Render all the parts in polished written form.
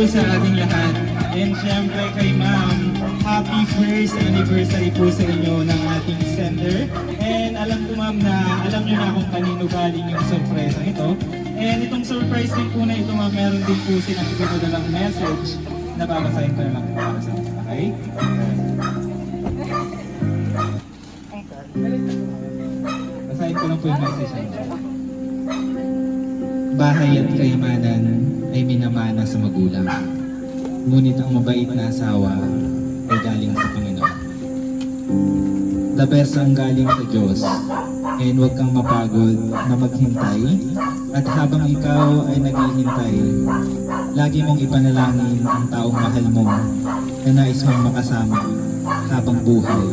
po sa ating lahat. And syempre kay ma'am, happy first anniversary po sa inyo ng ating center. And alam ko ma'am na alam nyo na kung kanino galing yung surprise ito. And itong surprise din po na ito ma'am, meron din po silang ipinadalang message na babasahin ko na lang po para sa inyo. Okay? Basahin ko lang po yung message niya. Bahay at kayamanan ay minamana sa magulang. Ngunit ang mabait na asawa ay galing sa Panginoon. The best ang galing sa Diyos, and huwag kang mapagod na maghintay, at habang ikaw ay naghihintay, lagi mong ipanalangin ang taong mahal mo na nais mong makasama habang buhay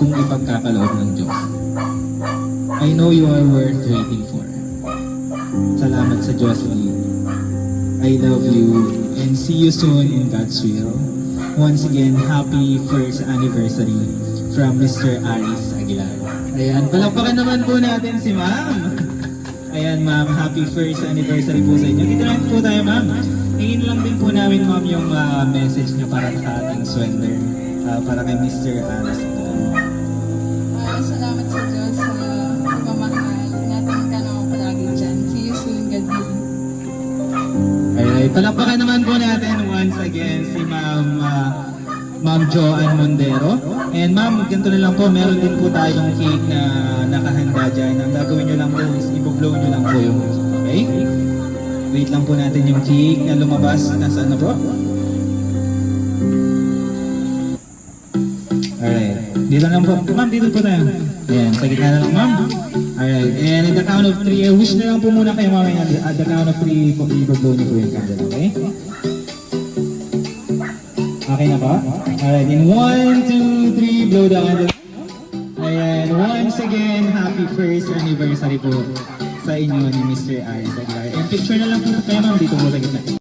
kung ipagkakaloob ng Diyos. I know you are worth waiting for. Salamat sa Diyos, Lee. I love you and see you soon in God's will. Once again, happy first anniversary from Mr. Aris Aguilar. Ayan, palakpakan naman po natin si ma'am. Ayan ma'am, happy first anniversary po sa inyo. Dito lang po tayo ma'am. Hingin lang din po namin ma'am yung message niyo para sa ating swender. Para kay Mr. Aris Aguilar. Salamat sa Diyos sa pagmamahal. Natin ka naman palagi dyan. See you soon, God willing. Alright, palakpakan naman po natin once again si Ma'am Joanne Mondero. And ma'am, ganito na lang po, meron din po tayong cake na nakahanda dyan. Ang gagawin nyo lang po is i-blow nyo lang po yung cake, okay? Wait lang po natin yung cake na lumabas. Nasaan na po? Alright, dito lang po. Ma'am, dito po tayo. Ayan, sa gitna na lang ma'am. Alright, and at the count of 3, wish na lang po muna kayo mamaya. At the count of 3, i-blow nyo po yung candle, okay? Okay na ba? Alright, in 1, 2, 3, blow the candle. Ayan, once again, happy first anniversary po sa inyo ni Mr. Aris Aguilar. And picture na lang po kayo ma'am dito po sa gitna.